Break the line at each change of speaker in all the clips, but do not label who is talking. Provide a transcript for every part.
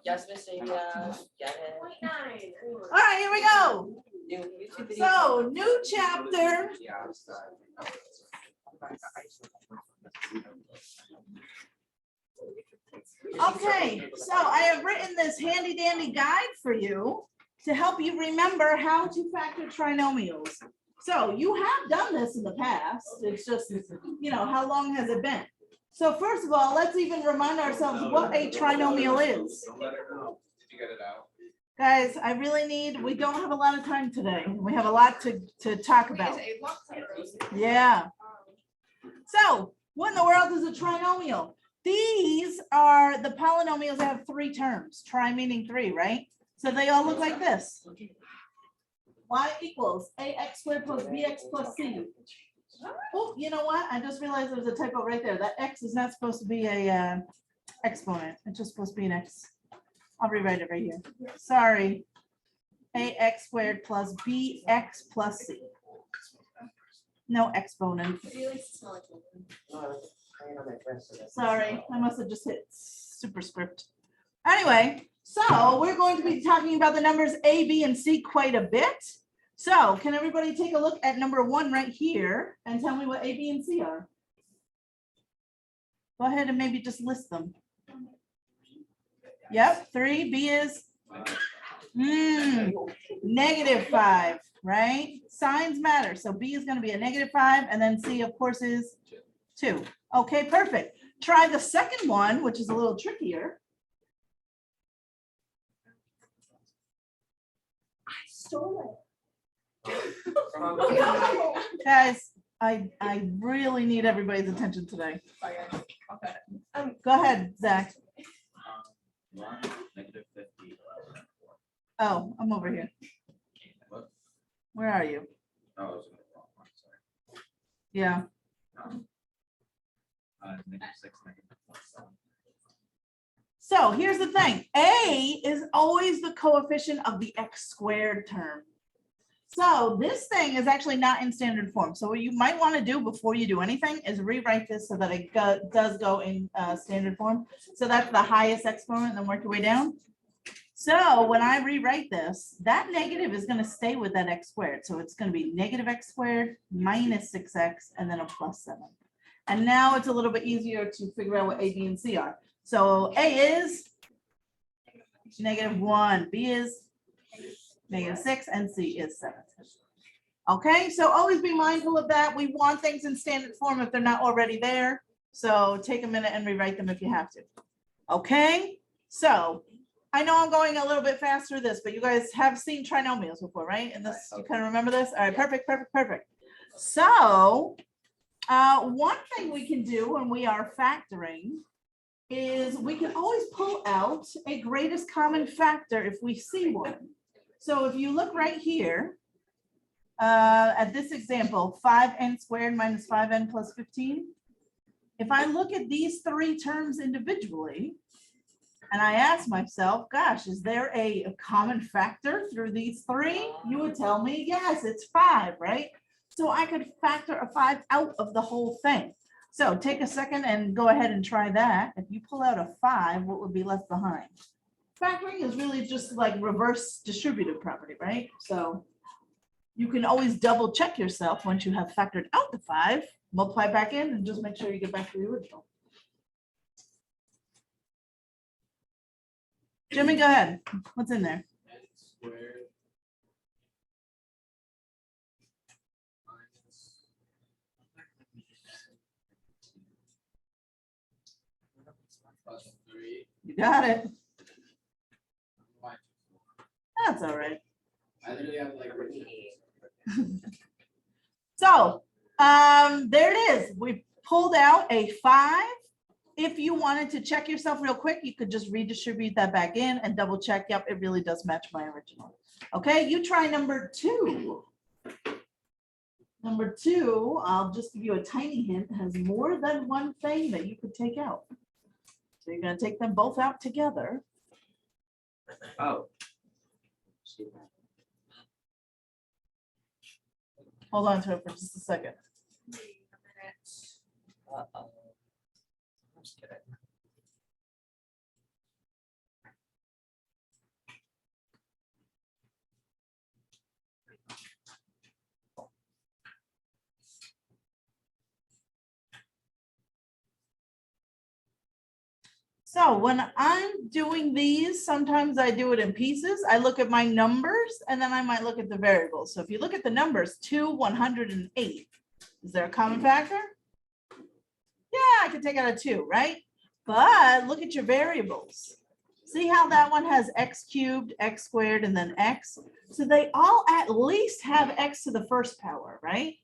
Yes, Miss Amy. Get it.
All right, here we go. So, new chapter. Okay, so I have written this handy dandy guide for you to help you remember how to factor trinomials. So you have done this in the past. It's just, how long has it been? So first of all, let's even remind ourselves what a trinomial is.
Don't let her know. Did you get it out?
Guys, we don't have a lot of time today. We have a lot to talk about. Yeah. So what in the world is a trinomial? These are the polynomials that have three terms. Tri meaning three, right? So they all look like this. Y equals ax squared plus bx plus c. Oh, you know what? I just realized there's a typo right there. That x is not supposed to be a exponent. It's just supposed to be an x. I'll rewrite it right here. Sorry. Ax squared plus bx plus c. No exponent. Sorry, I must have just hit superscript. Anyway, so we're going to be talking about the numbers a, b, and c quite a bit. So can everybody take a look at number 1 right here and tell me what a, b, and c are? Go ahead and maybe just list them. Yep, 3, b is -5, right? Signs matter. So b is going to be a -5, and then c, of course, is 2. Okay, perfect. Try the second one, which is a little trickier. I stole it. Guys, I really need everybody's attention today. Go ahead, Zach.
-50.
Oh, I'm over here. Where are you?
Oh, I was in the wrong one, sorry.
Yeah.
-6, -7.
So here's the thing. A is always the coefficient of the x squared term. So this thing is actually not in standard form. So what you might want to do before you do anything is rewrite this so that it does go in standard form. So that's the highest exponent, and then work your way down. So when I rewrite this, that negative is going to stay with that x squared. So it's going to be -x squared minus 6x and then a +7. And now it's a little bit easier to figure out what a, b, and c are. So a is -1, b is -6, and c is 7. Okay, so always be mindful of that. We want things in standard form if they're not already there. So take a minute and rewrite them if you have to. Okay, so I know I'm going a little bit fast through this, but you guys have seen trinomials before, right? And this, you kind of remember this? All right, perfect. So one thing we can do when we are factoring is we can always pull out a greatest common factor if we see one. So if you look right here at this example, 5n squared minus 5n plus 15. If I look at these three terms individually, and I ask myself, gosh, is there a common factor through these three? You would tell me, yes, it's 5, right? So I could factor a 5 out of the whole thing. So take a second and go ahead and try that. If you pull out a 5, what would be left behind? Factoring is really just like reverse distributive property, right? So you can always double check yourself once you have factored out the 5, multiply back in, and just make sure you get back to the original. Jimmy, go ahead. What's in there?
N squared minus +3.
You got it.
Y.
That's all right.
I literally have like
So there it is. We pulled out a 5. If you wanted to check yourself real quick, you could just redistribute that back in and double check. Yep, it really does match my original. Okay, you try number 2. Number 2, I'll just give you a tiny hint, has more than one thing that you could take out. So you're going to take them both out together.
oh.
Hold on to it for just a second.
Uh-oh. I'm just kidding.
So when I'm doing these, sometimes I do it in pieces. I look at my numbers and then I might look at the variables. So if you look at the numbers, 2, 108, is there a common factor? Yeah, I could take out a 2, right? But look at your variables. See how that one has x cubed, x squared, and then x? So they all at least have x to the first power, right?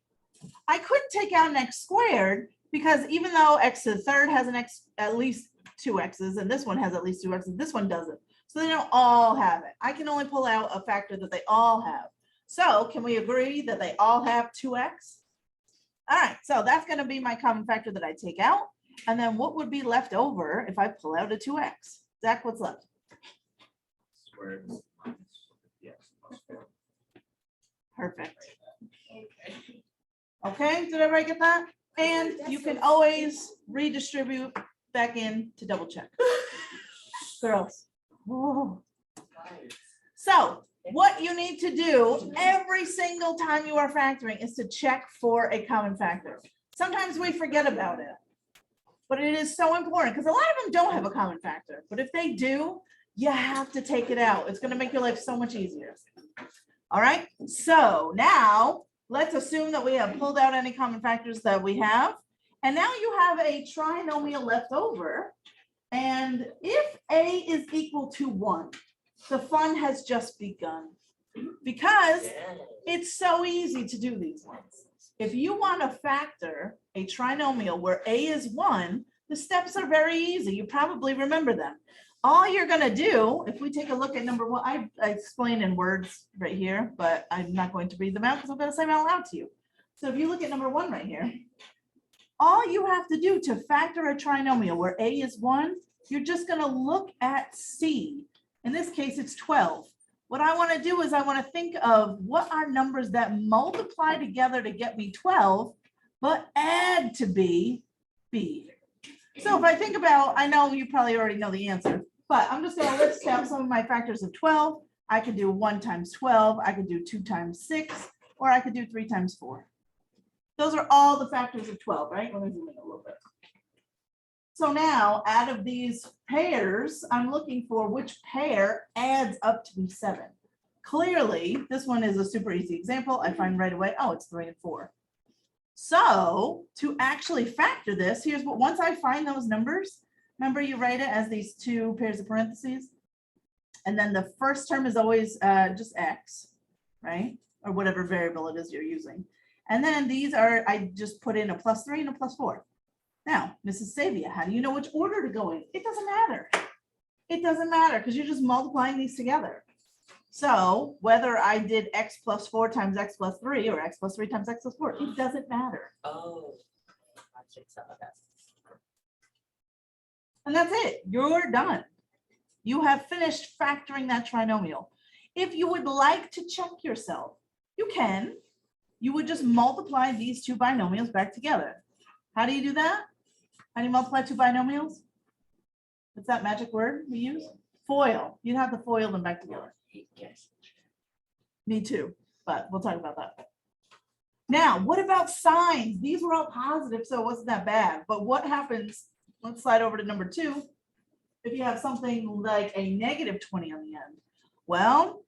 I couldn't take out an x squared because even though x to the third has an x, at least 2 x's, and this one has at least 2 x's, this one doesn't. So they don't all have it. I can only pull out a factor that they all have. So can we agree that they all have 2x? All right, so that's going to be my common factor that I take out. And then what would be left over if I pull out a 2x? Zach, what's left?
Squared minus, yes, plus 4.
Perfect. Okay, did everybody get that? And you can always redistribute back in to double check. Girls. Whoa. So what you need to do every single time you are factoring is to check for a common factor. Sometimes we forget about it, but it is so important because a lot of them don't have a common factor. But if they do, you have to take it out. It's going to make your life so much easier. All right. So now let's assume that we have pulled out any common factors that we have. And now you have a trinomial left over. And if A is equal to 1, the fun has just begun because it's so easy to do these ones. If you want to factor a trinomial where A is 1, the steps are very easy. You probably remember them. All you're going to do, if we take a look at number 1, I explain in words right here, but I'm not going to read them out because I'm going to say them out loud to you. So if you look at number 1 right here, all you have to do to factor a trinomial where A is 1, you're just going to look at C. In this case, it's 12. What I want to do is I want to think of what are numbers that multiply together to get me 12, but add to be B. So if I think about, I know you probably already know the answer, but I'm just going to list out some of my factors of 12. I could do 1 times 12. I could do 2 times 6, or I could do 3 times 4. Those are all the factors of 12, right? Let me zoom in a little bit. So now out of these pairs, I'm looking for which pair adds up to be 7. Clearly, this one is a super easy example. I find right away, oh, it's 3 and 4. So to actually factor this, here's what, once I find those numbers, remember you write it as these 2 pairs of parentheses. And then the first term is always just X, right? Or whatever variable it is you're using. And then these are, I just put in a +3 and a +4. Now, Mrs. Savia, how do you know which order to go in? It doesn't matter. It doesn't matter because you're just multiplying these together. So whether I did x + 4 times x + 3 or x + 3 times x + 4, it doesn't matter.
Oh, I see some of that.
And that's it. You're done. You have finished factoring that trinomial. If you would like to check yourself, you can. You would just multiply these 2 binomials back together. How do you do that? How do you multiply 2 binomials? What's that magic word we use? FOIL. You'd have to FOIL them back together.
Yes.
Me too, but we'll talk about that. Now, what about signs? These were all positive, so it wasn't that bad. But what happens? Let's slide over to number 2. If you have something like a -20 on the end, well,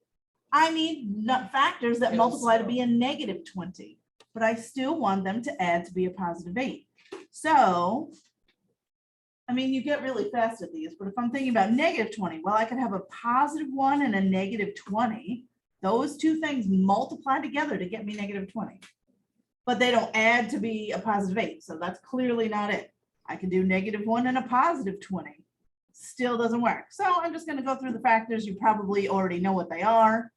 I need factors that multiply to be a -20, but I still want them to add to be a +8. So, I mean, you get really fast at these, but if I'm thinking about -20, well, I could have a +1 and a -20. Those 2 things multiply together to get me -20, but they don't add to be a +8. So that's clearly not it. I can do -1 and a +20. Still doesn't work. So I'm just going to go through the factors. You probably already know what they are.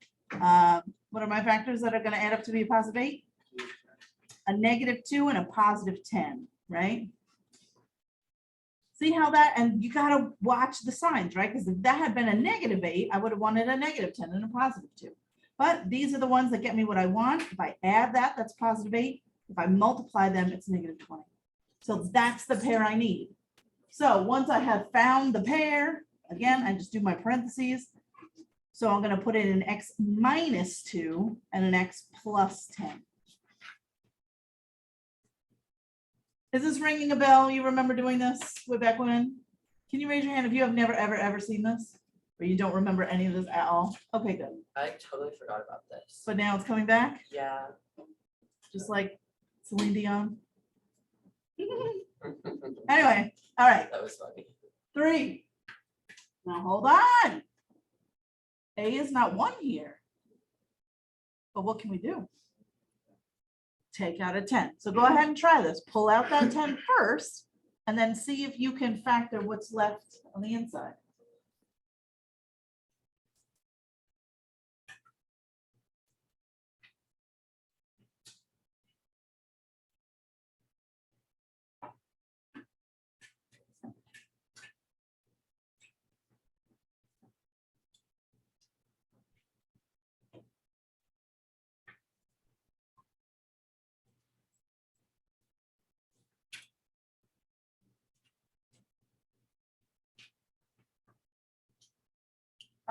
What are my factors that are going to add up to be a +8? A -2 and a +10, right? See how that, and you got to watch the signs, right? Because if that had been a -8, I would have wanted a -10 and a +2. But these are the ones that get me what I want. If I add that, that's +8. If I multiply them, it's -20. So that's the pair I need. So once I have found the pair, again, I just do my parentheses. So I'm going to put in an x -2 and an x +10. Is this ringing a bell? You remember doing this way back when? Can you raise your hand if you have never, ever seen this? Or you don't remember any of this at all? Okay, good.
I totally forgot about this.
But now it's coming back,
Yeah.
just like Celine Dion. Anyway, all right,
That was funny.
3. Now hold on. A is not 1 here. But what can we do? Take out a 10. So go ahead and try this. Pull out that 10 first, and then see if you can factor what's left on the inside.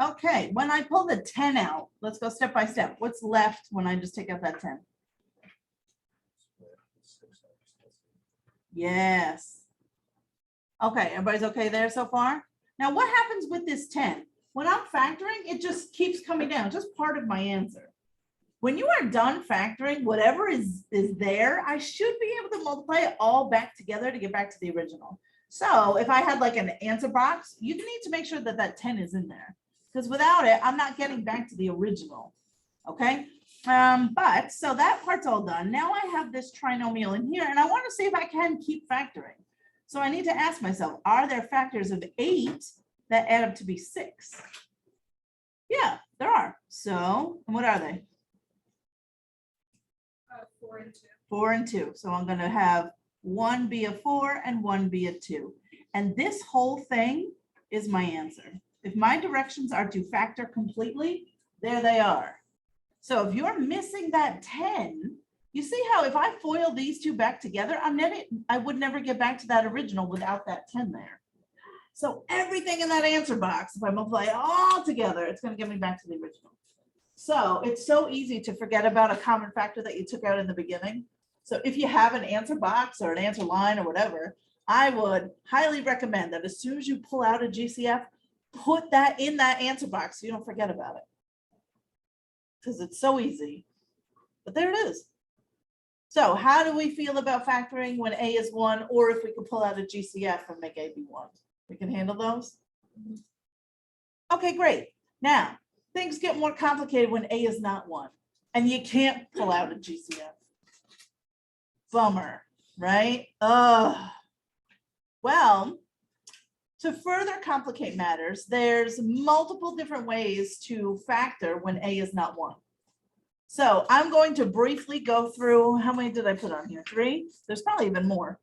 Okay, when I pull the 10 out, let's go step by step. What's left when I just take out that 10? Yes. Okay, everybody's okay there so far? Now, what happens with this 10? When I'm factoring, it just keeps coming down, just part of my answer. When you are done factoring, whatever is there, I should be able to multiply it all back together to get back to the original. So if I had like an answer box, you need to make sure that that 10 is in there, because without it, I'm not getting back to the original. Okay. But so that part's all done. Now I have this trinomial in here, and I want to see if I can keep factoring. So I need to ask myself, are there factors of 8 that add up to be 6? Yeah, there are. So, and what are they?
4 and 2.
4 and 2. So I'm going to have 1 be a 4 and 1 be a 2. And this whole thing is my answer. If my directions are to factor completely, there they are. So if you're missing that 10, you see how if I FOIL these two back together, I would never get back to that original without that 10 there. So everything in that answer box, if I multiply it all together, it's going to get me back to the original. So it's so easy to forget about a common factor that you took out in the beginning. So if you have an answer box or an answer line or whatever, I would highly recommend that as soon as you pull out a GCF, put that in that answer box so you don't forget about it. Because it's so easy. But there it is. So how do we feel about factoring when A is 1, or if we could pull out a GCF and make A be 1? We can handle those? Okay, great. Now, things get more complicated when A is not 1, and you can't pull out a GCF. Bummer, right? Well, to further complicate matters, there's multiple different ways to factor when A is not 1. So I'm going to briefly go through, how many did I put on here? 3? There's probably even more.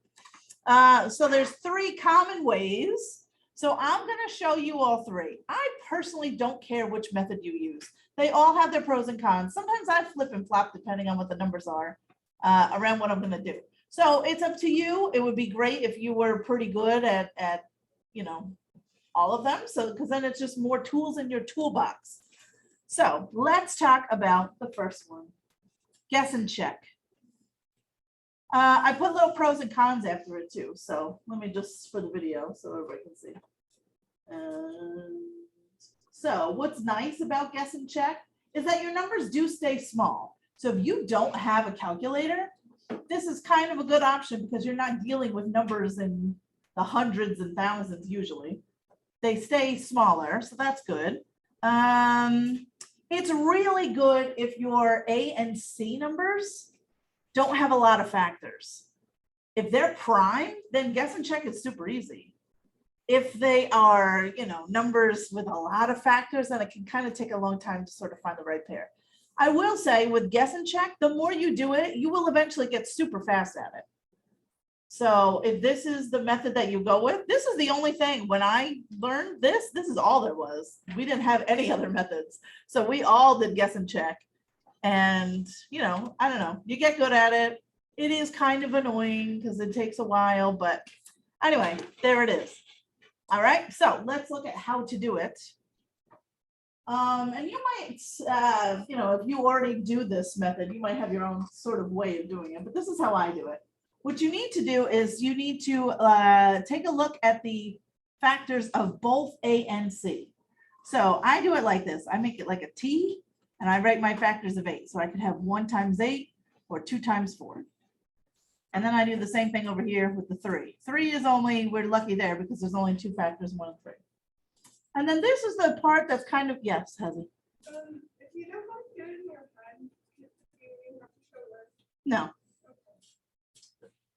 So there's 3 common ways. So I'm going to show you all 3. I personally don't care which method you use. They all have their pros and cons. Sometimes I flip and flop depending on what the numbers are around what I'm going to do. So it's up to you. It would be great if you were pretty good at you know, all of them. So because then it's just more tools in your toolbox. So let's talk about the first one. Guess and check. I put little pros and cons after it too. So let me just for the video so everybody can see. So what's nice about guess and check is that your numbers do stay small. So if you don't have a calculator, this is kind of a good option because you're not dealing with numbers in the hundreds and thousands usually. They stay smaller, so that's good. It's really good if your A and C numbers don't have a lot of factors. If they're prime, then guess and check is super easy. If they are, you know, numbers with a lot of factors, then it can kind of take a long time to sort of find the right pair. I will say with guess and check, the more you do it, you will eventually get super fast at it. So if this is the method that you go with, this is the only thing. When I learned this is all there was. We didn't have any other methods. So we all did guess and check. And, you know, I don't know, you get good at it. It is kind of annoying because it takes a while, but anyway, there it is. All right, so let's look at how to do it. And you might, you know, if you already do this method, you might have your own sort of way of doing it, but this is how I do it. What you need to do is you need to take a look at the factors of both A and C. So I do it like this. I make it like a T and I write my factors of 8. So I could have 1 times 8 or 2 times 4. And then I do the same thing over here with the 3. 3 is only, we're lucky there because there's only 2 factors, 1 and 3. And then this is the part that's kind of, yes, Hezzy.
If you don't want to do it in your time, you have to show us.
No.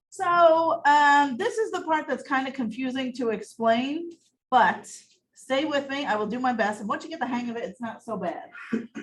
So this is the part that's kind of confusing to explain, but stay with me. I will do my best. And once you get the hang of it, it's not so bad.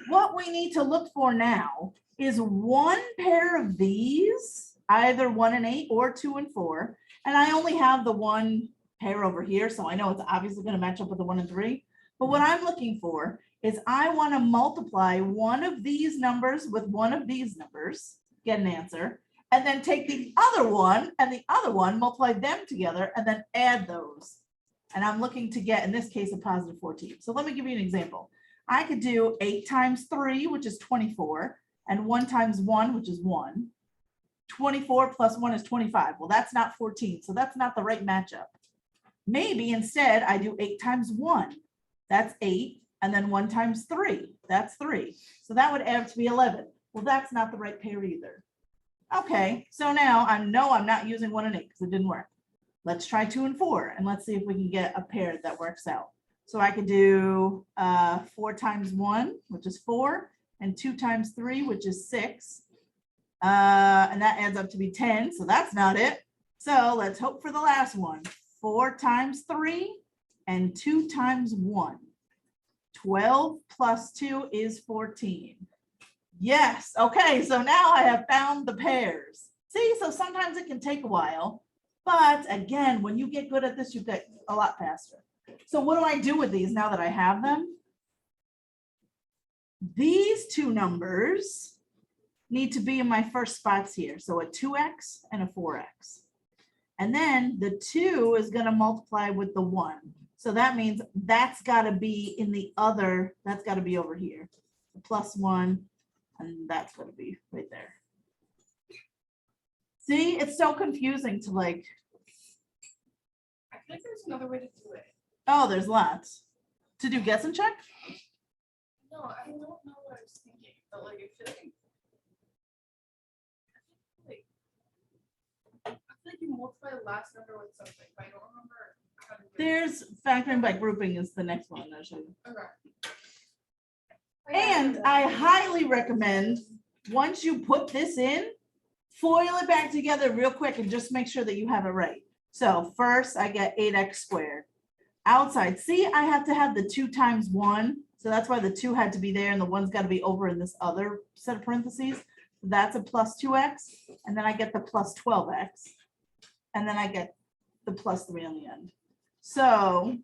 What we need to look for now is 1 pair of these, either 1 and 8 or 2 and 4. And I only have the 1 pair over here, so I know it's obviously going to match up with the 1 and 3. But what I'm looking for is I want to multiply one of these numbers with one of these numbers, get an answer, and then take the other one and the other one, multiply them together, and then add those. And I'm looking to get, in this case, a positive 14. So let me give you an example. I could do 8 times 3, which is 24, and 1 times 1, which is 1. 24 plus 1 is 25. Well, that's not 14, so that's not the right matchup. Maybe instead I do 8 times 1. That's 8, and then 1 times 3. That's 3. So that would add to be 11. Well, that's not the right pair either. Okay, so now I know I'm not using 1 and 8 because it didn't work. Let's try 2 and 4, and let's see if we can get a pair that works out. So I could do 4 times 1, which is 4, and 2 times 3, which is 6. And that adds up to be 10, so that's not it. So let's hope for the last one. 4 times 3 and 2 times 1. 12 plus 2 is 14. Yes, okay, so now I have found the pairs. See, so sometimes it can take a while, but again, when you get good at this, you get a lot faster. So what do I do with these now that I have them? These 2 numbers need to be in my first spots here. So a 2x and a 4x. And then the 2 is going to multiply with the 1. So that means that's got to be in the other, that's got to be over here. The plus 1, and that's going to be right there. See, it's so confusing to like.
I feel like there's another way to do it.
Oh, there's lots. To do guess and check?
No, I don't know what I was thinking, but like I feel like you multiply the last number with something, but I don't remember how to do it.
There's factoring by grouping is the next one. I'll show you.
Okay.
And I highly recommend, once you put this in, foil it back together real quick and just make sure that you have it right. So first I get 8x squared. Outside, see, I have to have the 2 times 1. So that's why the 2 had to be there and the 1's got to be over in this other set of parentheses. That's a plus 2x. And then I get the plus 12x. And then I get the plus 3 on the end. So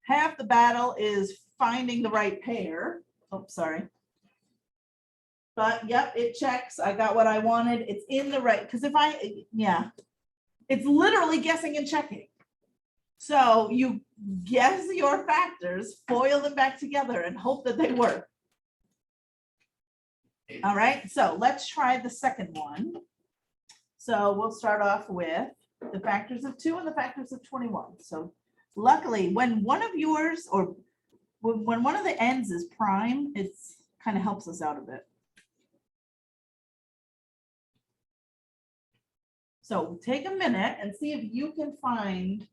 half the battle is finding the right pair. Oh, sorry. But yep, it checks. I got what I wanted. It's in the right, because if I, yeah, it's literally guessing and checking. So you guess your factors, foil them back together and hope that they work. All right, so let's try the second one. So we'll start off with the factors of 2 and the factors of 21. So luckily, when one of yours, or when one of the ends is prime, it's kind of helps us out a bit. So take a minute and see if you can find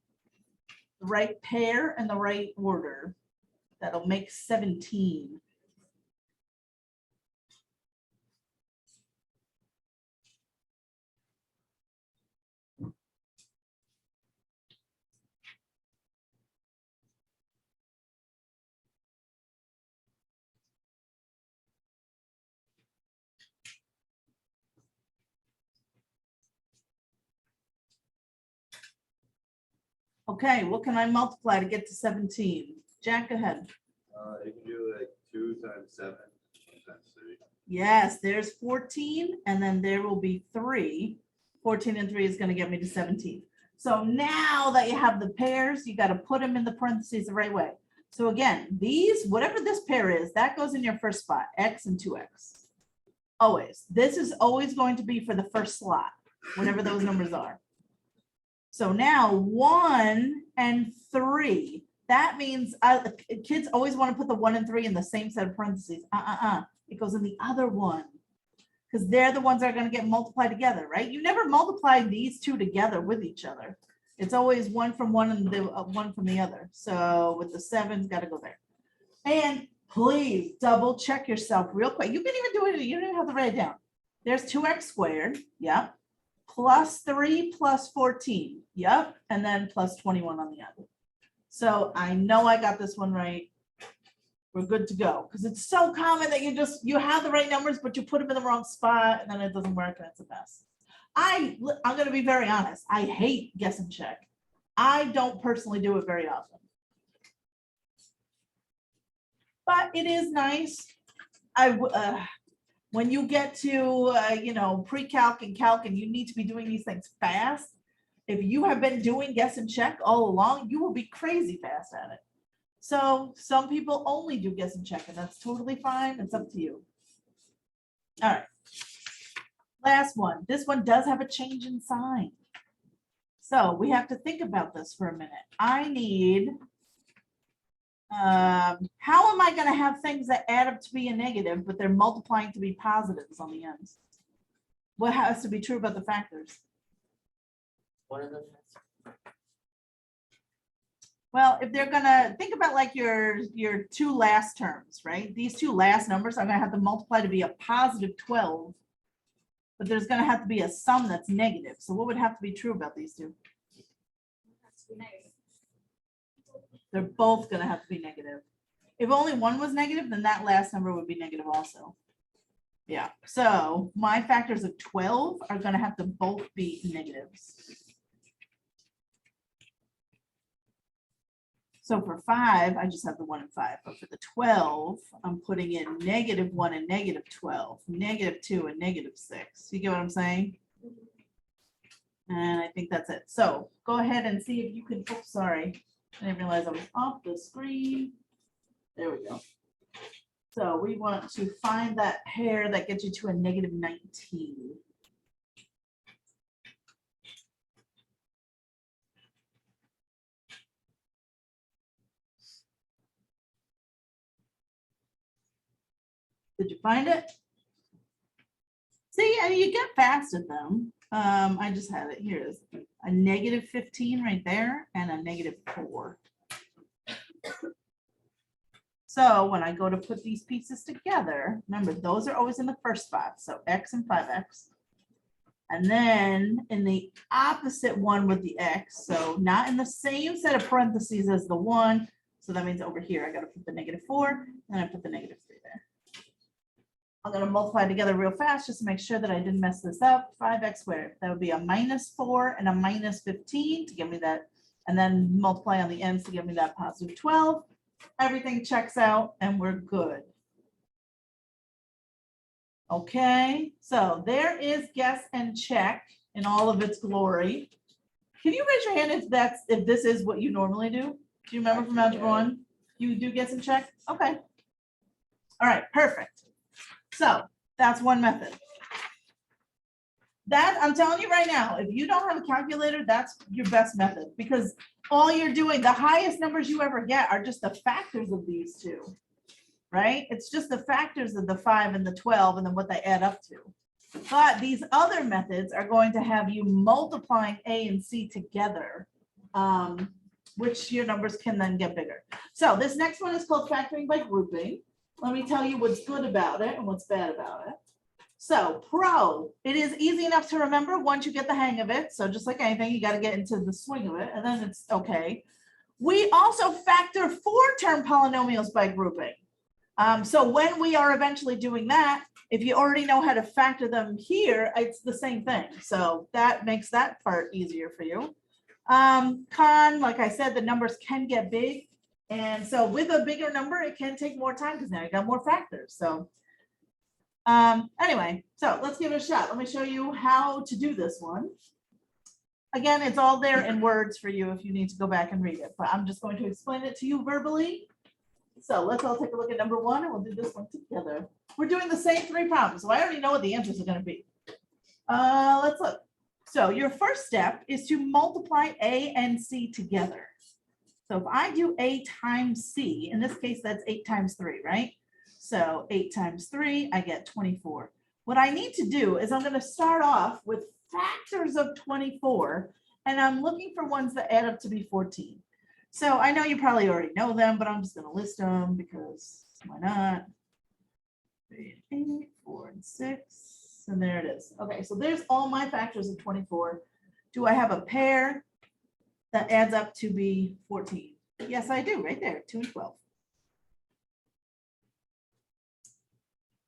the right pair and the right order. That'll make 17. Okay, what can I multiply to get to 17? Jack, go ahead.
You can do like 2 times 7 times 3.
Yes, there's 14, and then there will be 3. 14 and 3 is going to get me to 17. So now that you have the pairs, you got to put them in the parentheses the right way. So again, these, whatever this pair is, that goes in your first spot, x and 2x. Always. This is always going to be for the first slot, whatever those numbers are. So now 1 and 3. That means kids always want to put the 1 and 3 in the same set of parentheses. It goes in the other one because they're the ones that are going to get multiplied together, right? You never multiply these two together with each other. It's always one from one and the one from the other. So with the 7's got to go there. And please double check yourself real quick. You can even do it. You don't even have to write it down. There's 2x squared. Yep. Plus 3 plus 14. Yep. And then plus 21 on the other. So I know I got this one right. We're good to go. Because it's so common that you have the right numbers, but you put them in the wrong spot and then it doesn't work and it's a mess. I'm going to be very honest. I hate guess and check. I don't personally do it very often. But it is nice. When you get to, pre-calc and calc and you need to be doing these things fast, if you have been doing guess and check all along, you will be crazy fast at it. So some people only do guess and check, and that's totally fine. It's up to you. All right. Last one. This one does have a change in sign. So we have to think about this for a minute. I need, how am I going to have things that add up to be a negative, but they're multiplying to be positives on the ends? What has to be true about the factors?
One of them.
Well, if they're gonna think about like your two last terms, right? These two last numbers are gonna have to multiply to be a positive 12, but there's gonna have to be a sum that's negative. So what would have to be true about these two? They're both gonna have to be negative. If only one was negative, then that last number would be negative also. Yeah, so my factors of 12 are gonna have to both be negatives. So for 5, I just have the 1 and 5, but for the 12, I'm putting in -1 and -12, -2 and -6. You get what I'm saying? And I think that's it. So go ahead and see if you can, oops, sorry. I didn't realize I was off the screen. There we go. So we want to find that pair that gets you to a -19. Did you find it? See, and you get fast at them. I just have it here. Is a -15 right there and a -4. So when I go to put these pieces together, remember those are always in the first spot. So x and 5x. And then in the opposite one with the x, so not in the same set of parentheses as the 1. So that means over here, I got to put the -4 and I put the -3 there. I'm going to multiply together real fast just to make sure that I didn't mess this up. 5x squared. That would be a -4 and a -15 to give me that. And then multiply on the ends to give me that positive 12. Everything checks out and we're good. Okay, so there is guess and check in all of its glory. Can you raise your hand if this is what you normally do? Do you remember from Algebra 1? You do guess and check? Okay. All right, perfect. So that's one method. That I'm telling you right now, if you don't have a calculator, that's your best method because all you're doing, the highest numbers you ever get are just the factors of these two, right? It's just the factors of the 5 and the 12 and then what they add up to. But these other methods are going to have you multiplying A and C together, which your numbers can then get bigger. So this next one is called factoring by grouping. Let me tell you what's good about it and what's bad about it. So pro, it is easy enough to remember once you get the hang of it. So just like anything, you got to get into the swing of it and then it's okay. We also factor 4-term polynomials by grouping. So when we are eventually doing that, if you already know how to factor them here, it's the same thing. So that makes that part easier for you. Con, like I said, the numbers can get big. And so with a bigger number, it can take more time because now you got more factors. So anyway, so let's give it a shot. Let me show you how to do this one. Again, it's all there in words for you if you need to go back and read it, but I'm just going to explain it to you verbally. So let's all take a look at number 1 and we'll do this one together. We're doing the same 3 problems, so I already know what the answers are going to be. Let's look. So your first step is to multiply A and C together. So if I do A times C, in this case, that's 8 times 3, right? So 8 times 3, I get 24. What I need to do is I'm going to start off with factors of 24, and I'm looking for ones that add up to be 14. So I know you probably already know them, but I'm just going to list them because why not? 3 and 8, 4 and 6, and there it is. Okay, so there's all my factors of 24. Do I have a pair that adds up to be 14? Yes, I do, right there, 2 and 12.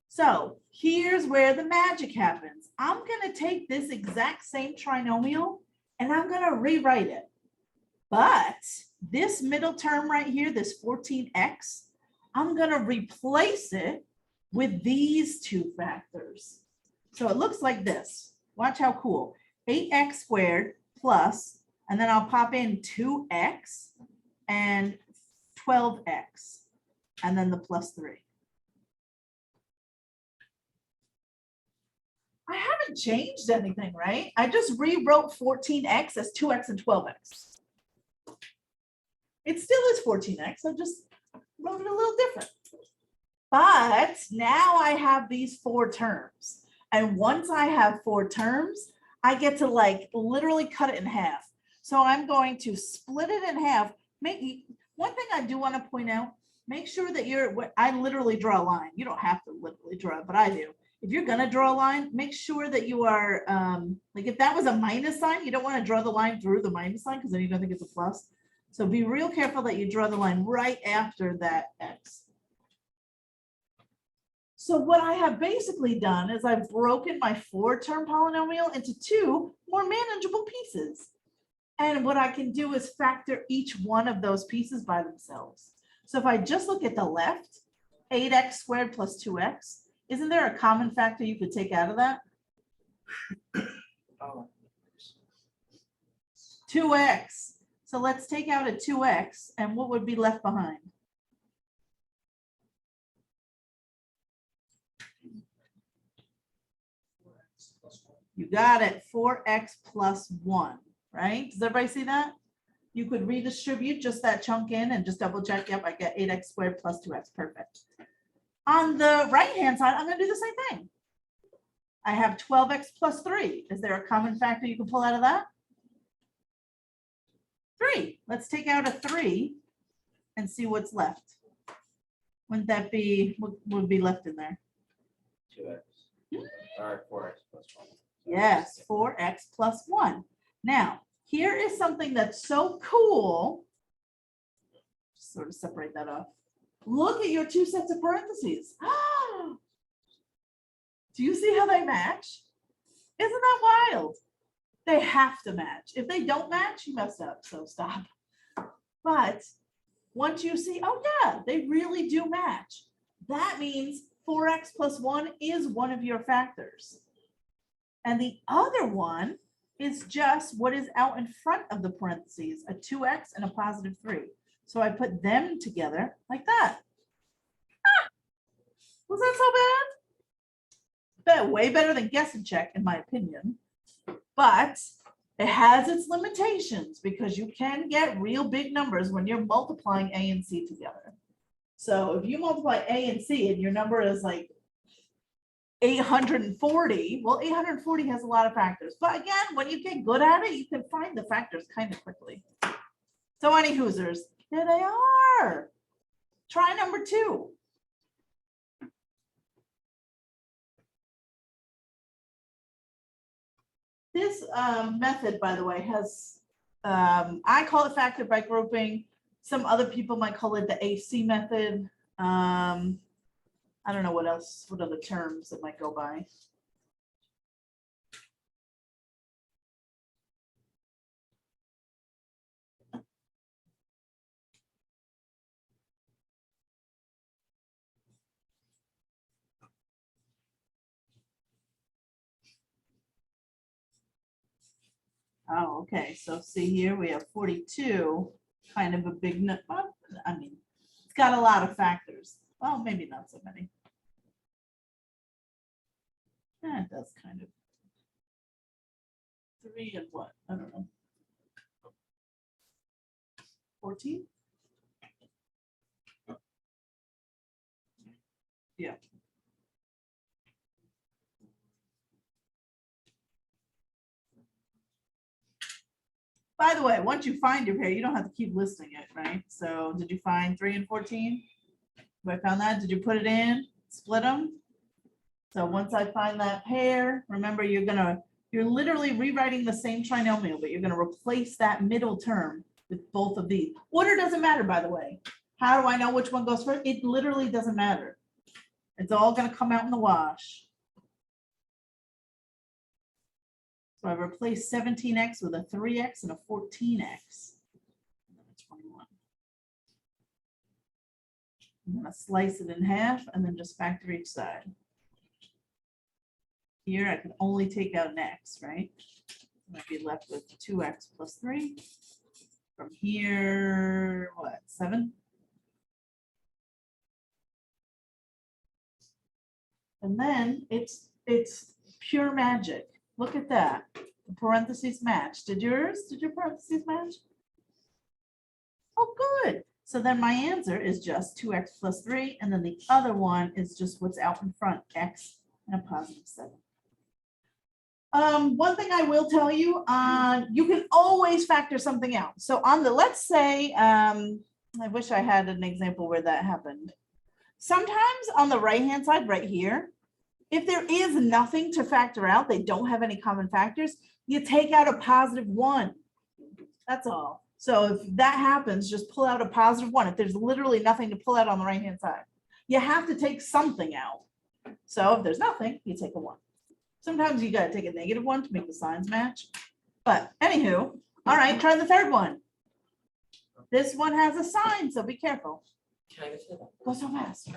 So here's where the magic happens. I'm going to take this exact same trinomial and I'm going to rewrite it. But this middle term right here, this 14x, I'm going to replace it with these two factors. So it looks like this. Watch how cool. 8x squared plus, and then I'll pop in 2x and 12x, and then the plus 3. I haven't changed anything, right? I just rewrote 14x as 2x and 12x. It still is 14x. I just wrote it a little different. But now I have these 4 terms. And once I have 4 terms, I get to like literally cut it in half. So I'm going to split it in half. One thing I do want to point out, make sure that I literally draw a line. You don't have to literally draw it, but I do. If you're going to draw a line, make sure that you are, like if that was a minus sign, you don't want to draw the line through the minus sign because then you don't think it's a plus. So be real careful that you draw the line right after that x. So what I have basically done is I've broken my 4-term polynomial into 2 more manageable pieces. And what I can do is factor each one of those pieces by themselves. So if I just look at the left, 8x squared plus 2x, isn't there a common factor you could take out of that?
Oh,
2x. So let's take out a 2x, and what would be left behind? You got it, 4x plus 1, right? Does everybody see that? You could redistribute just that chunk in and just double check. Yep, I get 8x squared plus 2x. Perfect. On the right-hand side, I'm going to do the same thing. I have 12x plus 3. Is there a common factor you can pull out of that? 3. Let's take out a 3 and see what's left. Wouldn't that be, what would be left in there?
2x. Or 4x plus 1.
Yes, 4x plus 1. Now, here is something that's so cool. Just sort of separate that off. Look at your 2 sets of parentheses. Do you see how they match? Isn't that wild? They have to match. If they don't match, you messed up, so stop. But once you see, oh yeah, they really do match. That means 4x plus 1 is one of your factors. And the other one is just what is out in front of the parentheses, a 2x and a positive 3. So I put them together like that. Was that so bad? Way better than guess and check, in my opinion. But it has its limitations because you can get real big numbers when you're multiplying A and C together. So if you multiply A and C and your number is like 840, well, 840 has a lot of factors. But again, when you get good at it, you can find the factors kind of quickly. So any Hoosers, here they are. Try number 2. This method, by the way, has, I call it factor by grouping. Some other people might call it the AC method. I don't know what else, what other terms it might go by. Oh, okay. So see here, we have 42, kind of a big, I mean, it's got a lot of factors. Well, maybe not so many. Yeah, it does kind of. 3 and what? I don't know. 14? Yeah. By the way, once you find your pair, you don't have to keep listing it, right? So did you find 3 and 14? Have I found that? Did you put it in? Split them? So once I find that pair, remember you're literally rewriting the same trinomial, but you're gonna replace that middle term with both of these. Order doesn't matter, by the way. How do I know which one goes first? It literally doesn't matter. It's all gonna come out in the wash. So I replaced 17x with a 3x and a 14x. 21. I'm gonna slice it in half and then just factor each side. Here I can only take out an x, right? I'd be left with 2x plus 3. From here, what, 7? And then it's pure magic. Look at that. The parentheses match. Did your parentheses match? Oh, good. So then my answer is just 2x plus 3. And then the other one is just what's out in front, x and a positive 7. One thing I will tell you, you can always factor something out. So on the, let's say, I wish I had an example where that happened. Sometimes on the right-hand side right here, if there is nothing to factor out, they don't have any common factors, you take out a positive 1. That's all. So if that happens, just pull out a positive 1. If there's literally nothing to pull out on the right-hand side, you have to take something out. So if there's nothing, you take a 1. Sometimes you got to take a negative 1 to make the signs match. But anywho, all right, try the third one. This one has a sign, so be careful.
Can I get to that?
Go so fast.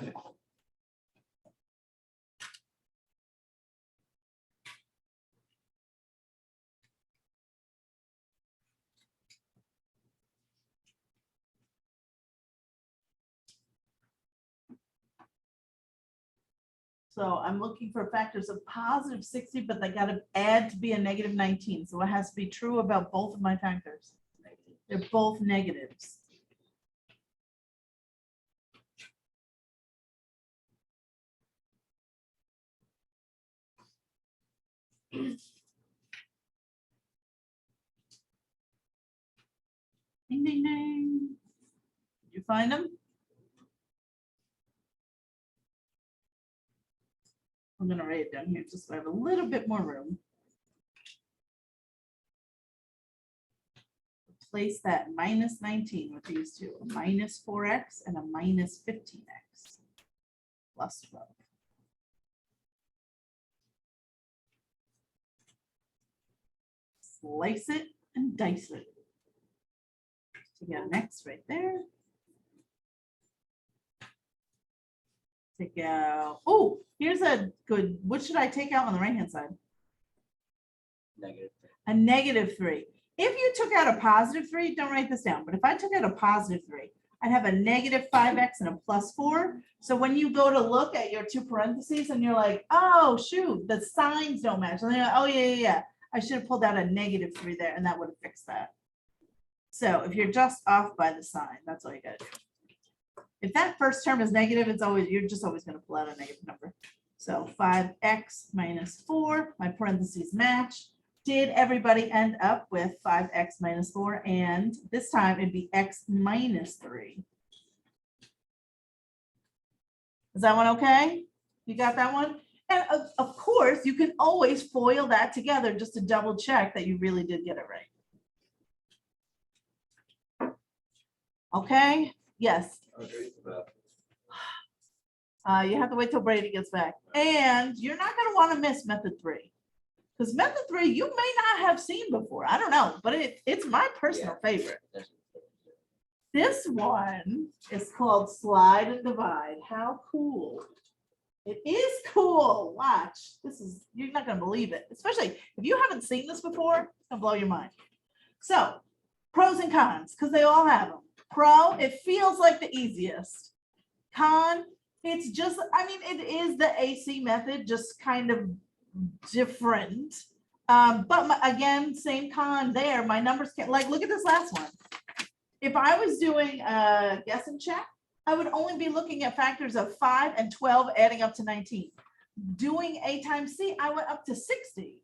So I'm looking for factors of positive 60, but they got to add to be a negative 19. So it has to be true about both of my factors. They're both negatives. Ding, ding, ding. Did you find them? I'm going to write it down here just so I have a little bit more room. Replace that minus 19 with these two, a minus 4x and a minus 15x plus 12. Slice it and dice it. So you got an x right there. Take out, oh, here's a good, what should I take out on the right-hand side?
Negative.
A negative 3. If you took out a positive 3, don't write this down, but if I took out a positive 3, I'd have a negative 5x and a plus 4. So when you go to look at your two parentheses and you're like, oh, shoot, the signs don't match. And then you're like, oh, yeah. I should have pulled out a negative 3 there, and that would have fixed that. So if you're just off by the sign, that's all you got to do. If that first term is negative, it's always, you're just always going to pull out a negative number. So 5x minus 4, my parentheses match. Did everybody end up with 5x minus 4? And this time it'd be x minus 3. Is that one okay? You got that one? And of course, you can always FOIL that together just to double check that you really did get it right. Okay, yes. You have to wait till Brady gets back. And you're not going to want to miss method 3. Because method 3, you may not have seen before. I don't know, but it's my personal favorite. This one is called Slide and Divide. How cool. It is cool. Watch. This is, you're not going to believe it. Especially if you haven't seen this before, it's going to blow your mind. So, pros and cons, because they all have them. Pro, it feels like the easiest. Con, it's just, I mean, it is the AC method, just kind of different. Again, same con there, my numbers can't, like, look at this last one. If I was doing a guess and check, I would only be looking at factors of 5 and 12 adding up to 19. Doing A times C, I went up to 60.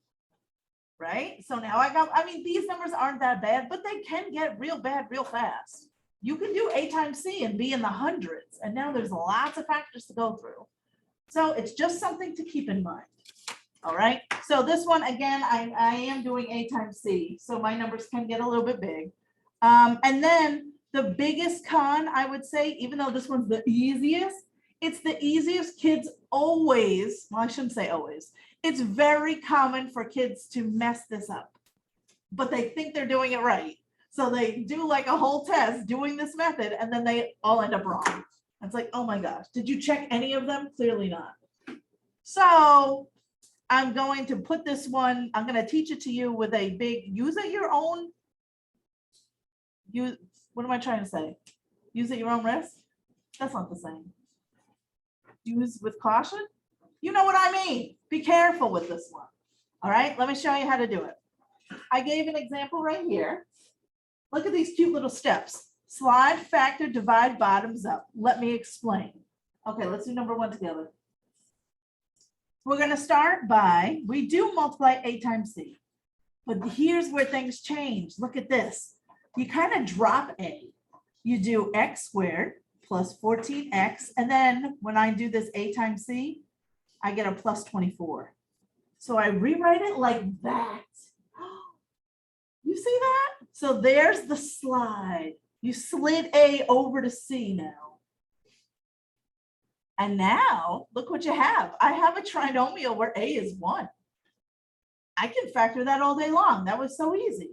Right? So now I mean, these numbers aren't that bad, but they can get real bad real fast. You can do A times C and be in the hundreds, and now there's lots of factors to go through. So it's just something to keep in mind. All right, so this one, again, I am doing A times C, so my numbers can get a little bit big. And then the biggest con, I would say, even though this one's the easiest, it's the easiest. Kids always, well, I shouldn't say always, it's very common for kids to mess this up, but they think they're doing it right. So they do like a whole test doing this method, and then they all end up wrong. It's like, oh my gosh, did you check any of them? Clearly not. So I'm going to put this one, I'm going to teach it to you with a big, use at your own, what am I trying to say? Use at your own risk? That's not the same. Use with caution? You know what I mean. Be careful with this one. All right, let me show you how to do it. I gave an example right here. Look at these cute little steps. Slide, factor, divide, bottoms up. Let me explain. Okay, let's do number one together. We're going to start by, we do multiply A times C, but here's where things change. Look at this. You kind of drop A. You do x squared plus 14x, and then when I do this A times C, I get a plus 24. So I rewrite it like that. You see that? So there's the slide. You slid A over to C now. And now look what you have. I have a trinomial where A is 1. I can factor that all day long. That was so easy,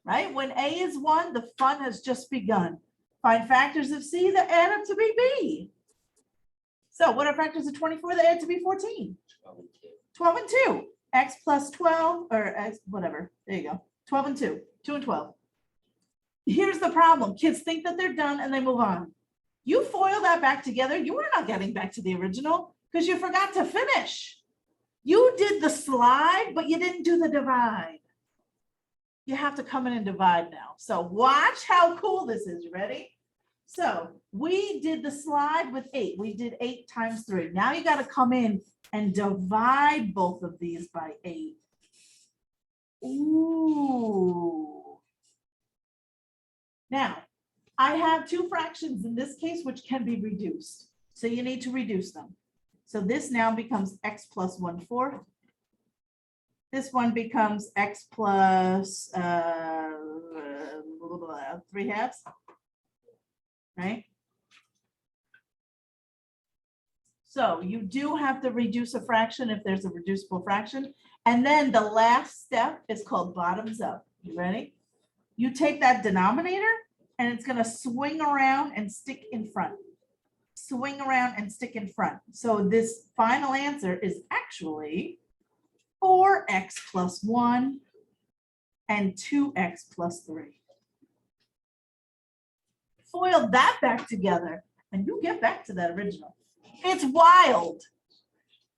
right? When A is 1, the fun has just begun. Find factors of C that add up to be B. So what are factors of 24 that add to be 14? 12 and 2. X plus 12, or X, whatever. There you go. 12 and 2. 2 and 12. Here's the problem. Kids think that they're done and they move on. You foil that back together, you are not getting back to the original because you forgot to finish. You did the slide, but you didn't do the divide. You have to come in and divide now. So watch how cool this is. You ready? So we did the slide with 8. We did 8 times 3. Now you got to come in and divide both of these by 8. Ooh. Now, I have two fractions in this case, which can be reduced. So you need to reduce them. So this now becomes x plus 1/4. This one becomes x plus 3/2, right? So you do have to reduce a fraction if there's a reducible fraction. And then the last step is called bottoms up. You ready? You take that denominator and it's going to swing around and stick in front. Swing around and stick in front. So this final answer is actually 4x plus 1 and 2x plus 3. Foil that back together and you get back to that original. It's wild.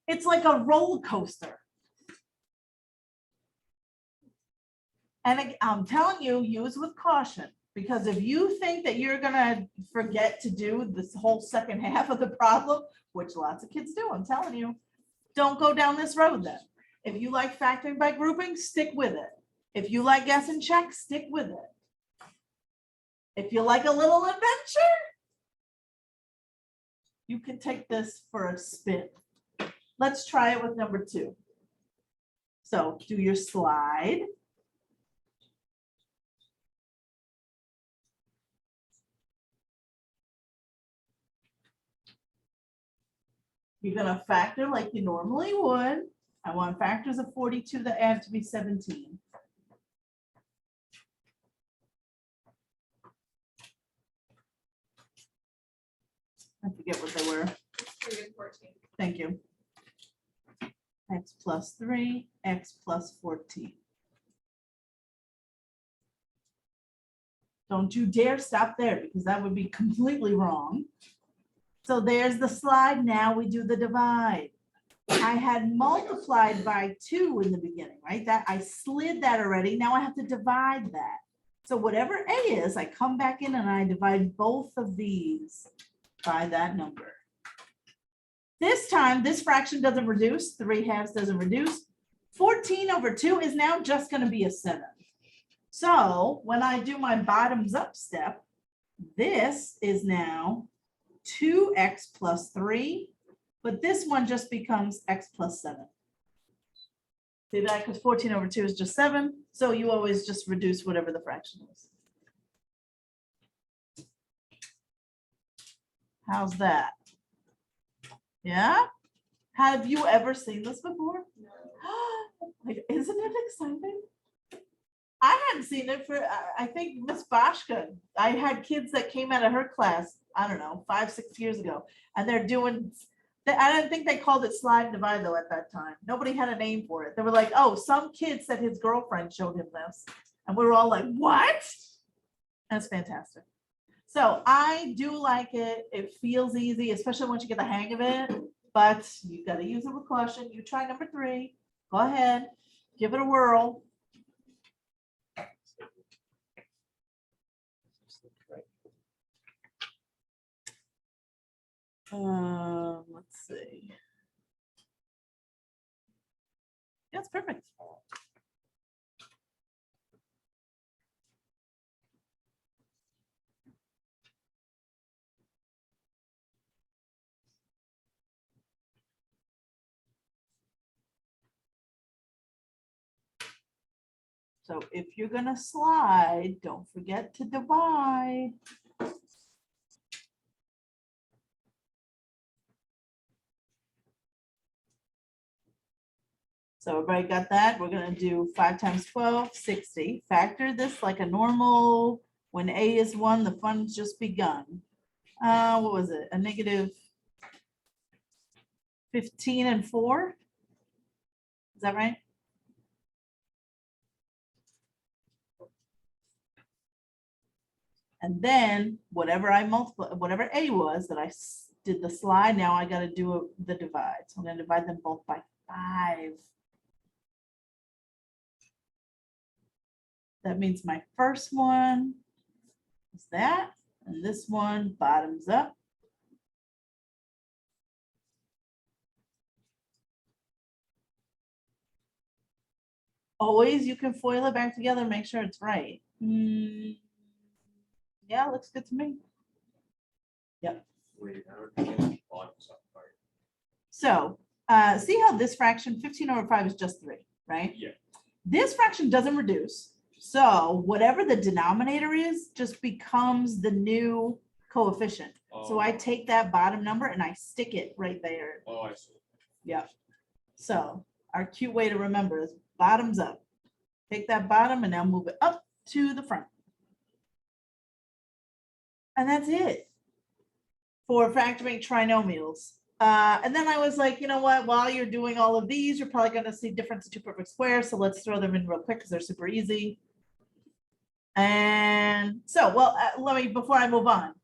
It's like a roller coaster. And I'm telling you, use with caution, because if you think that you're going to forget to do this whole second half of the problem, which lots of kids do, I'm telling you, don't go down this road then. If you like factoring by grouping, stick with it. If you like guess and check, stick with it. If you like a little adventure, you can take this for a spin. Let's try it with number 2. So do your slide. You're going to factor like you normally would. I want factors of 42 that add to be 17. I forget what they were.
3 and 14.
Thank you. X plus 3, x plus 14. Don't you dare stop there because that would be completely wrong. So there's the slide. Now we do the divide. I had multiplied by 2 in the beginning, right? That I slid that already. Now I have to divide that. So whatever A is, I come back in and I divide both of these by that number. This time, this fraction doesn't reduce. 3/2 doesn't reduce. 14/2 is now just going to be a 7. So when I do my bottoms up step, this is now 2x plus 3, but this one just becomes x plus 7. See that? Because 14/2 is just 7. So you always just reduce whatever the fraction is. How's that? Yeah? Have you ever seen this before? Like, isn't it exciting? I hadn't seen it for, I think Miss Bashka, I had kids that came out of her class, I don't know, 5, 6 years ago, and they're doing, I don't think they called it slide and divide though at that time. Nobody had a name for it. They were like, oh, some kid said his girlfriend showed him this. And we were all like, what? That's fantastic. So I do like it. It feels easy, especially once you get the hang of it, but you got to use it with caution. You try number 3. Go ahead, give it a whirl. Let's see. Yeah, it's perfect. So if you're gonna slide, don't forget to divide. So everybody got that? We're gonna do 5 times 12, 60. Factor this like a normal, when A is 1, the fun's just begun. What was it? A negative 15 and 4? Is that right? And then whatever I multiply, whatever A was that I did the slide, now I gotta do the divide. So I'm gonna divide them both by 5. That means my first one is that, and this one bottoms up. Always you can foil it back together, make sure it's right. Yeah, looks good to me. Yep.
Wait, I don't think it's bottoms up part.
So see how this fraction 15/5 is just 3, right?
Yeah.
This fraction doesn't reduce. So whatever the denominator is just becomes the new coefficient. So I take that bottom number and I stick it right there.
Oh, I see.
Yeah. So our cute way to remember is bottoms up. Take that bottom and now move it up to the front. And that's it for factoring trinomials. And then I was like, you know what, while you're doing all of these, you're probably going to see difference of 2 perfect squares. So let's throw them in real quick because they're super easy. And so, well, let me, before I move on.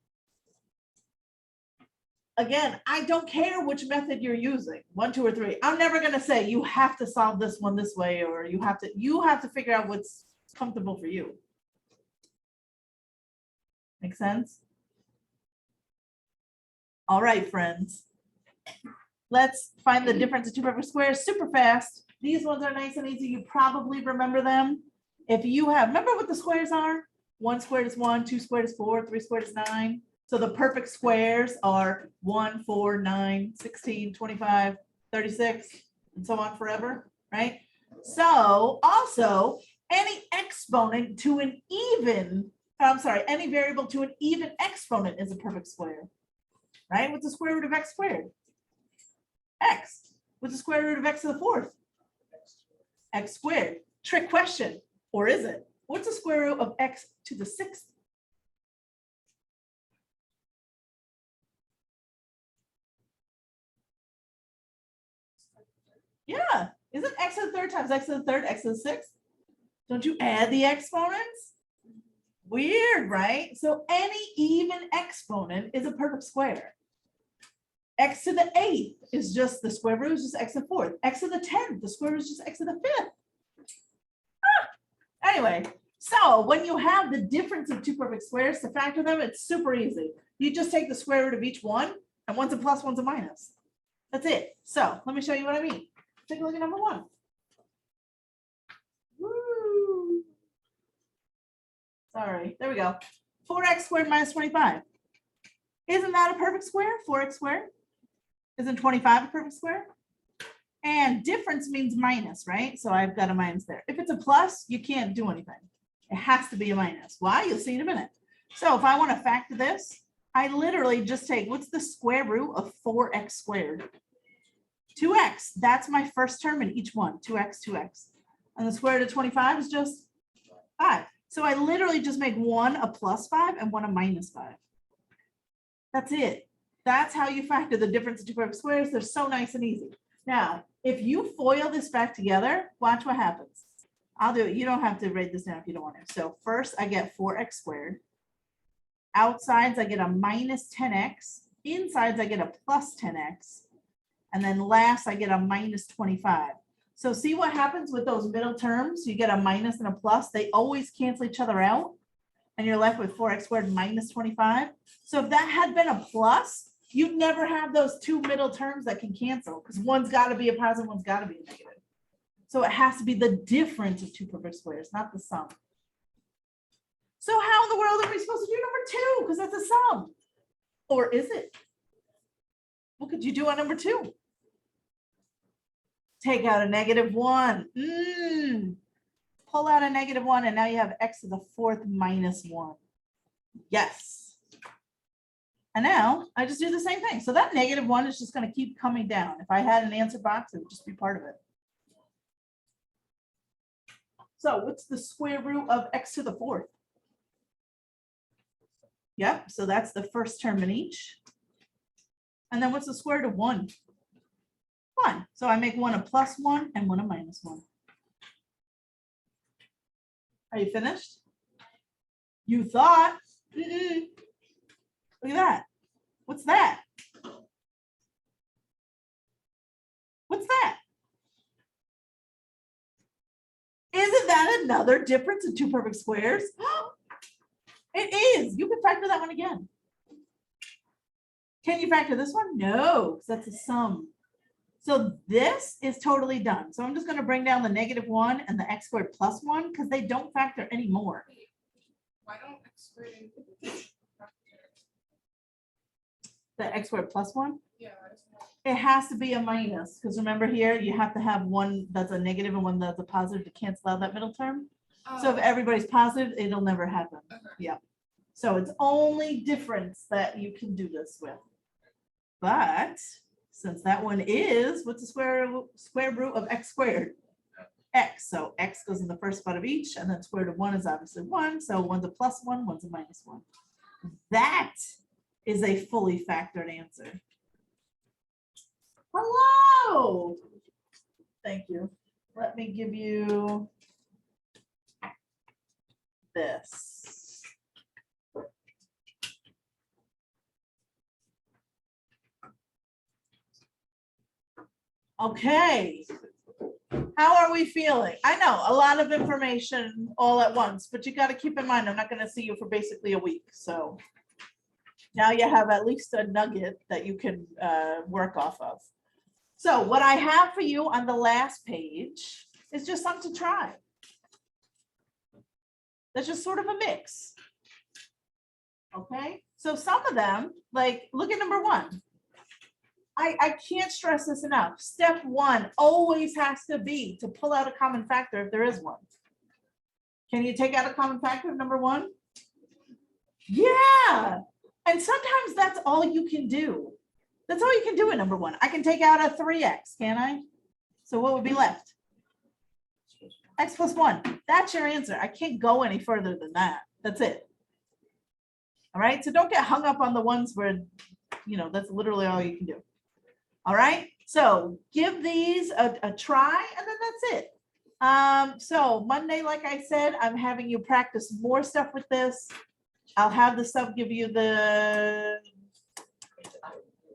Again, I don't care which method you're using, 1, 2, or 3. I'm never going to say you have to solve this one this way, or you have to figure out what's comfortable for you. Make sense? All right, friends. Let's find the difference of 2 perfect squares super fast. These ones are nice and easy. You probably remember them. If you have, remember what the squares are? 1 squared is 1, 2 squared is 4, 3 squared is 9. So the perfect squares are 1, 4, 9, 16, 25, 36, and so on forever, right? So also any exponent to an even, any variable to an even exponent is a perfect square, right? What's the square root of x squared? X. What's the square root of x to the 4th? X squared. Trick question, or is it? What's the square root of x to the 6th? Yeah, isn't x to the 3rd times x to the 3rd, x to the 6th? Don't you add the exponents? Weird, right? So any even exponent is a perfect square. X to the 8th is just the square root is just X to the 4th. X to the 10th, the square root is just X to the 5th. Anyway, so when you have the difference of two perfect squares to factor them, it's super easy. You just take the square root of each one, and one's a plus, one's a minus. That's it. So let me show you what I mean. Take a look at number 1. Woo. Sorry, there we go. 4x squared minus 25. Isn't that a perfect square? 4x squared? Isn't 25 a perfect square? And difference means minus, right? So I've got a minus there. If it's a plus, you can't do anything. It has to be a minus. Why? You'll see in a minute. So if I want to factor this, I literally just take, what's the square root of 4x squared? 2x. That's my first term in each one. 2x, 2x. And the square root of 25 is just 5. So I literally just make one a plus 5 and one a minus 5. That's it. That's how you factor the difference of two perfect squares. They're so nice and easy. Now, if you FOIL this back together, watch what happens. I'll do it. You don't have to write this down if you don't want to. So first I get 4x squared. Outsides I get a minus 10x. Insides I get a plus 10x. And then last I get a minus 25. So see what happens with those middle terms? You get a minus and a plus. They always cancel each other out. And you're left with 4x squared minus 25. So if that had been a plus, you'd never have those two middle terms that can cancel because one's got to be a positive, one's got to be a negative. So it has to be the difference of two perfect squares, not the sum. So how in the world are we supposed to do number 2? Because that's a sum. Or is it? What could you do on number 2? Take out a -1. Pull out a -1 and now you have x to the 4th minus 1. Yes. And now I just do the same thing. So that -1 is just going to keep coming down. If I had an answer box, it would just be part of it. So what's the square root of x to the 4th? Yep, so that's the first term in each. And then what's the square root of 1? 1. So I make one a plus 1 and one a minus 1. Are you finished? You thought. Look at that. What's that? What's that? Isn't that another difference in two perfect squares? It is. You can factor that one again. Can you factor this one? No, because that's a sum. So this is totally done. So I'm just going to bring down the -1 and the x squared plus 1 because they don't factor anymore.
Why don't x squared and
The x squared plus 1?
yeah, I just want-
It has to be a minus because remember here you have to have one that's a negative and one that's a positive to cancel out that middle term. So if everybody's positive, it'll never happen.
Okay.
Yeah. So it's only difference that you can do this with. But since that one is, what's the square root of x squared? X. So x goes in the first spot of each, and then square root of 1 is obviously 1. So one's a plus 1, one's a minus 1. That is a fully factored answer. Hello. Thank you. Let me give you this. Okay. How are we feeling? I know a lot of information all at once, but you got to keep in mind, I'm not going to see you for basically a week. So now you have at least a nugget that you can work off of. So what I have for you on the last page is just something to try. That's just sort of a mix. Okay, so some of them, like, look at number 1. I can't stress this enough. Step 1 always has to be to pull out a common factor if there is one. Can you take out a common factor of number 1? Yeah. And sometimes that's all you can do. That's all you can do in number 1. I can take out a 3x, can I? So what would be left? X plus 1. That's your answer. I can't go any further than that. That's it. All right. So don't get hung up on the ones where, you know, that's literally all you can do. All right. So give these a try and then that's it. So Monday, like I said, I'm having you practice more stuff with this. I'll have the sub give you the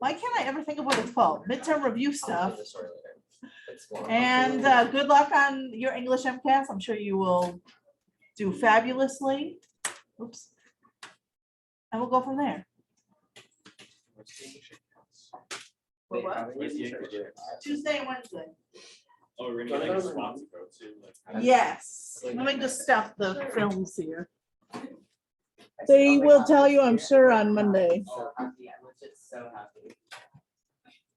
Why can't I ever think of what it's called? Midterm review
I'll
stuff.
tell you the story later. It's more-
And good luck on your English MCAS. I'm sure you will do fabulously. Oops. And we'll go from there.
Wait,
what?
how many
Where's the
years?
English?
Tuesday and Wednesday.
Oh, we're gonna get like a spot to go to.
Yes. Let me just stop the films here.
I said,
They
oh my
will
God,
tell
this
you, I'm
year,
sure,
I'm
on Monday.
So happy, I'm legit so happy.